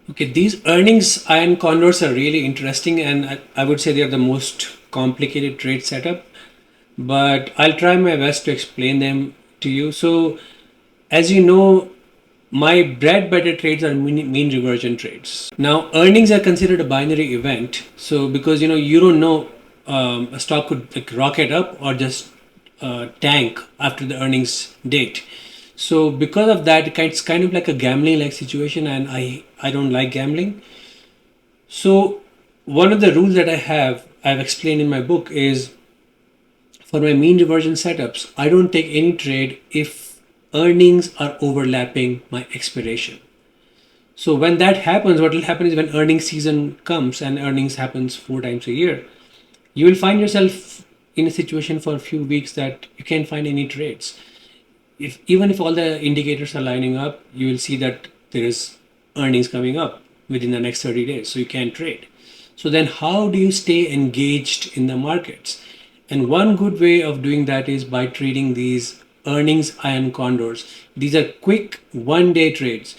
Okay, these earnings iron condors are really interesting, and I would say they are the most complicated trade setup, but I'll try my best to explain them to you. So, as you know, my bread butter trades are mean reversion trades. Now, earnings are considered a binary event. So, because you don't know, a stock could like rocket up or just tank after the earnings date. So, because of that, it's kind of like a gambling like situation, and I don't like gambling. So, one of the rules that I've explained in my book is for my mean reversion setups, I don't take any trade if earnings are overlapping my expiration. So when that happens, what will happen is when earnings season comes and earnings happens 4 times a year, you will find yourself in a situation for a few weeks that you can't find any trades. If even if all the indicators are lining up, you will see that there is earnings coming up within the next 30 days, so you can't trade. So then how do you stay engaged in the markets? And one good way of doing that is by trading these earnings iron condors. These are quick 1 day trades.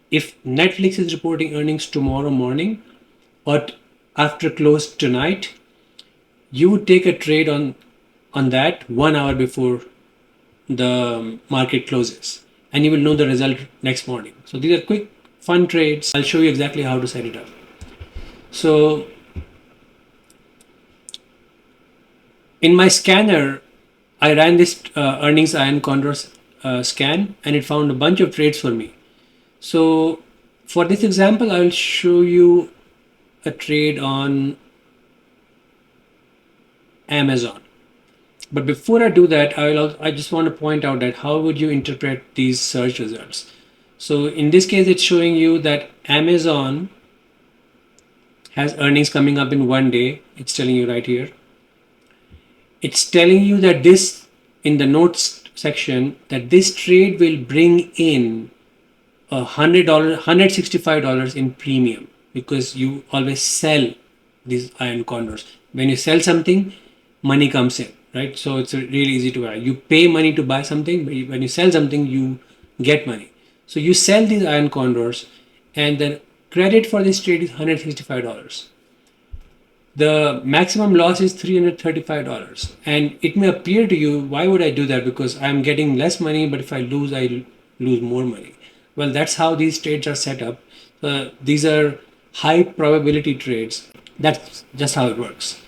If Netflix is reporting earnings tomorrow morning or after close tonight, you would take a trade on that 1 hour before the market closes, and you will know the result next morning. So these are quick fun trades. I'll show you exactly how to set it up. So in my scanner, I ran this earnings iron condors scan, and it found a bunch of trades for me. So for this example, I will show you a trade on Amazon. But before I do that, I just want to point out that how would you interpret these search results? So in this case, it's showing you that Amazon has earnings coming up in 1 day. It's telling you right here. It's telling you that this, in the notes section, that this trade will bring in $100, $165 in premium, because you always sell these iron condors. When you sell something, money comes in, right? So it's really easy to buy. You pay money to buy something, but when you sell something, you get money. So you sell these iron condors, and the credit for this trade is $165. The maximum loss is $335, and it may appear to you, why would I do that? Because I'm getting less money, but if I lose, I lose more money. Well, that's how these trades are set up. These are high probability trades. That's just how it works.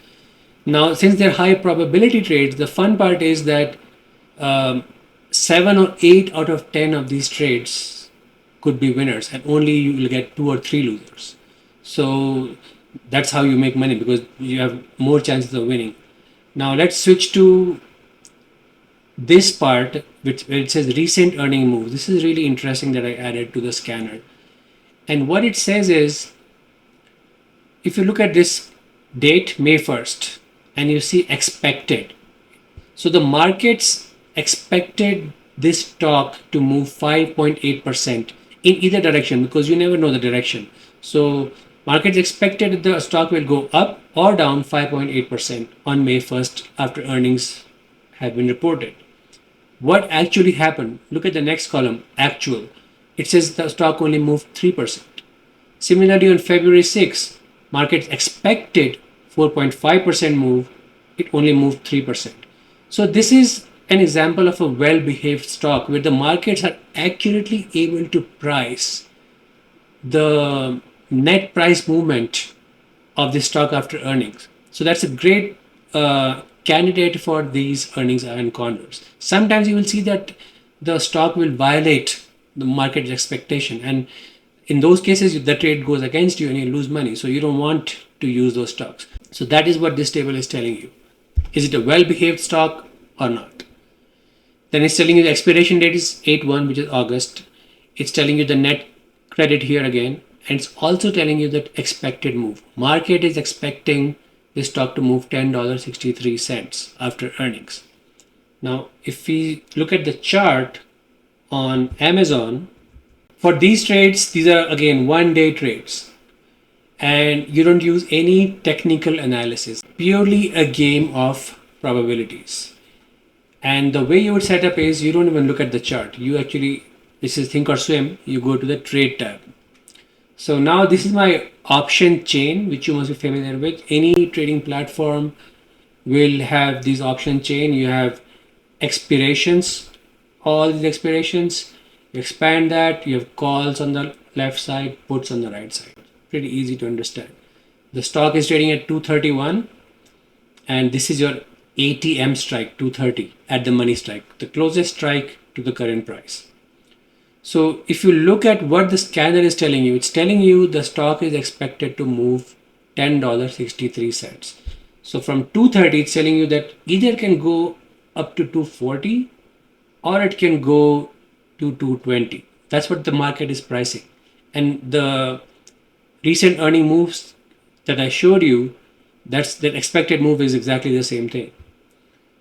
Now, since they're high probability trades, the fun part is that 7 or 8 out of 10 of these trades could be winners, and only you will get 2 or 3 losers. So that's how you make money, because you have more chances of winning. Now let's switch to this part where it says recent earning moves. This is really interesting that I added to the scanner. And what it says is, if you look at this date, May 1st, and you see expected. So the markets expected this stock to move 5.8% in either direction, because you never know the direction. So markets expected the stock will go up or down 5.8% on May 1st after earnings have been reported. What actually happened? Look at the next column, actual. It says the stock only moved 3%. Similarly, on February 6th, markets expected 4.5% move, it only moved 3%. So this is an example of a well-behaved stock where the markets are accurately able to price the net price movement of the stock after earnings. So that's a great candidate for these earnings iron condors. Sometimes you will see that the stock will violate the market's expectation, and in those cases the trade goes against you and you lose money. So you don't want to use those stocks. So that is what this table is telling you. Is it a well-behaved stock or not? Then it's telling you the expiration date is 8/1, which is August. It's telling you the net credit here again, and it's also telling you that expected move. Market is expecting this stock to move $10.63 after earnings. Now, if we look at the chart on Amazon, for these trades, these are again 1 day trades, and you don't use any technical analysis, purely a game of probabilities. And the way you would set up is you don't even look at the chart. You actually, this is think or swim, you go to the trade tab. So now this is my option chain, which you must be familiar with. Any trading platform will have these option chain. You have expirations, all these expirations. You expand that, you have calls on the left side, puts on the right side. Pretty easy to understand. The stock is trading at 231, and this is your ATM strike, 230 at the money strike, the closest strike to the current price. So if you look at what the scanner is telling you, it's telling you the stock is expected to move $10.63. So from 230, it's telling you that either it can go up to 240 or it can go to 220. That's what the market is pricing. And the recent earning moves that I showed you, that's the expected move is exactly the same thing.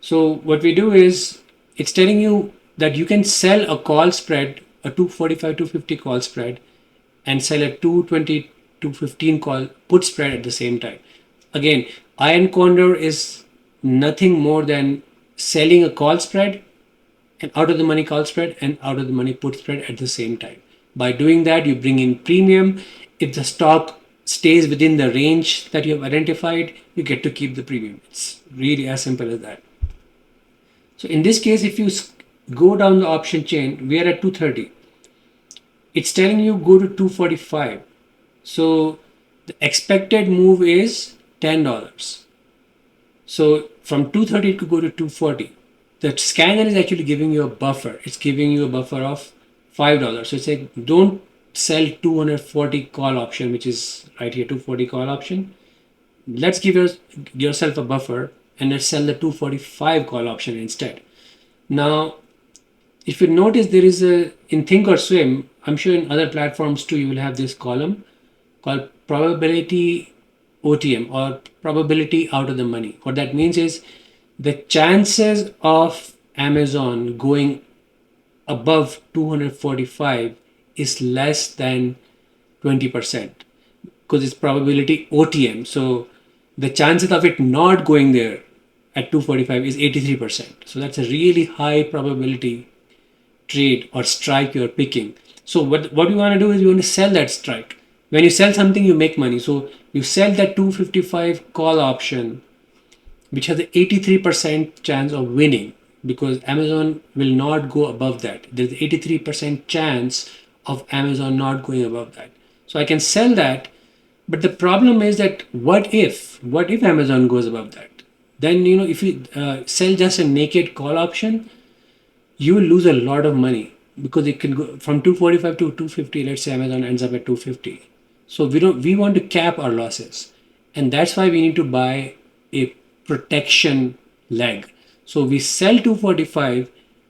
So what we do is it's telling you that you can sell a call spread, a 245, 250 call spread, and sell a 220, 215 call put spread at the same time. Again, Iron Condor is nothing more than selling a call spread and out of the money call spread and out of the money put spread at the same time. By doing that, you bring in premium. If the stock stays within the range that you have identified, you get to keep the premium. It's really as simple as that. So in this case, if you go down the option chain, we are at 230. It's telling you go to 245. So the expected move is $10. So from 230 it could go to 240. The scanner is actually giving you a buffer. It's giving you a buffer of $5. So it's like don't sell 240 call option, which is right here, 240 call option. Let's give yourself a buffer and let's sell the 245 call option instead. Now, if you notice, there is in Thinkorswim, I'm sure in other platforms too, you will have this column called probability OTM or probability out of the money. What that means is the chances of Amazon going above 245 is less than 20% because it's probability OTM. So the chances of it not going there at 245 is 83%. So that's a really high probability trade or strike you're picking. So what you want to do is you want to sell that strike. When you sell something, you make money. So you sell that 255 call option, which has an 83% chance of winning because Amazon will not go above that. There's 83% chance of Amazon not going above that. So I can sell that, but the problem is that what if Amazon goes above that? Then if you sell just a naked call option, you will lose a lot of money because it can go from 245 to 250. Let's say Amazon ends up at 250. So we want to cap our losses, and that's why we need to buy a protection leg. So we sell 245,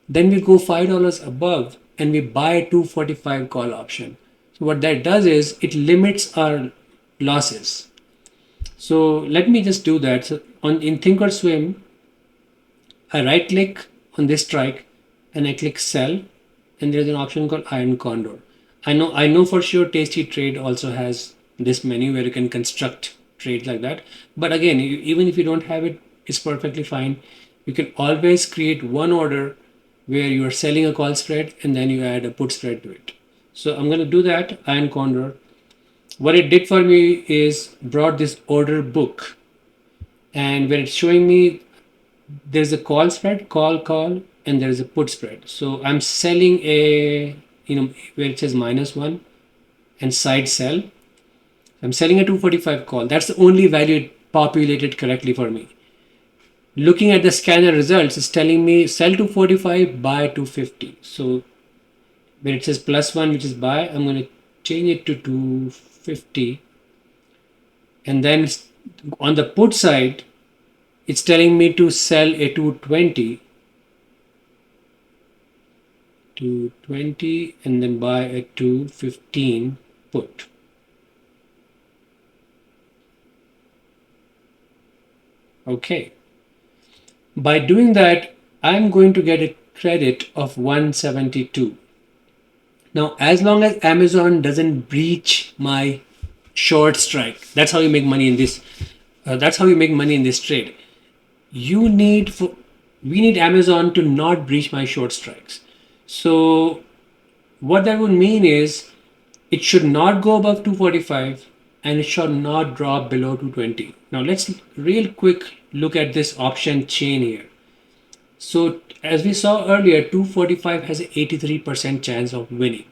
then we go $5 above and we buy a 245 call option. So what that does is it limits our losses. So let me just do that. So in Thinkorswim, I right click on this strike and I click sell, and there's an option called Iron Condor. I know for sure Tasty Trade also has this menu where you can construct trades like that. But again, even if you don't have it, it's perfectly fine. You can always create one order where you are selling a call spread and then you add a put spread to it. So I'm going to do that, Iron Condor. What it did for me is brought this order book, and where it's showing me there's a call spread, call, and there's a put spread. So I'm selling a, where it says -1 and side sell. I'm selling a 245 call. That's the only value it populated correctly for me. Looking at the scanner results, it's telling me sell 245, buy 250. So where it says +1, which is buy, I'm going to change it to 250. And then on the put side, it's telling me to sell a 220 and then buy a 215 put. Okay. By doing that, I'm going to get a credit of 172. Now, as long as Amazon doesn't breach my short strike, that's how you make money in this. That's how you make money in this trade. We need Amazon to not breach my short strikes. So what that would mean is It should not go above 245 and it should not drop below 220. Now let's real quick look at this option chain here. So as we saw earlier, 245 has an 83% chance of winning.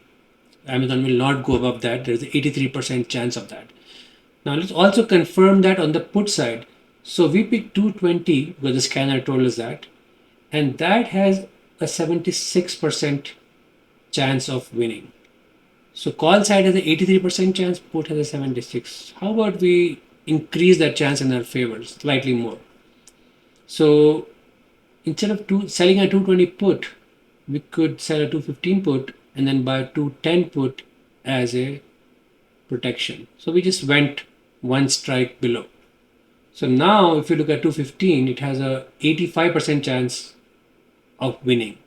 Amazon will not go above that. There's an 83% chance of that. Now let's also confirm that on the put side. So we picked 220 because the scanner told us that, and that has a 76% chance of winning. So call side has an 83% chance, put has a 76. How about we increase that chance in our favor slightly more? So instead of selling a 220 put, we could sell a 215 put and then buy a 210 put as a protection. So we just went one strike below. So now if you look at 215, it has a 85% chance of winning.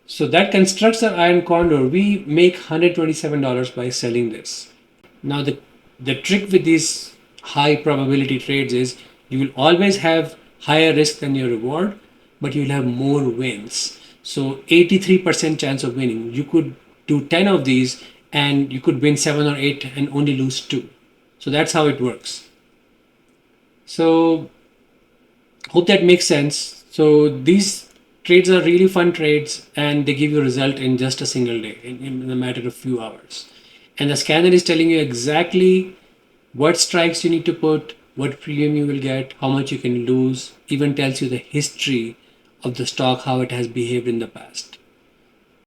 So that constructs our iron condor. We make $127 by selling this. Now the trick with these high probability trades is you will always have higher risk than your reward, but you'll have more wins. So 83% chance of winning. You could do 10 of these and you could win 7 or 8 and only lose 2. So that's how it works. So hope that makes sense. So these trades are really fun trades and they give you a result in just a single day, in a matter of few hours. And the scanner is telling you exactly what strikes you need to put, what premium you will get, how much you can lose, even tells you the history of the stock, how it has behaved in the past.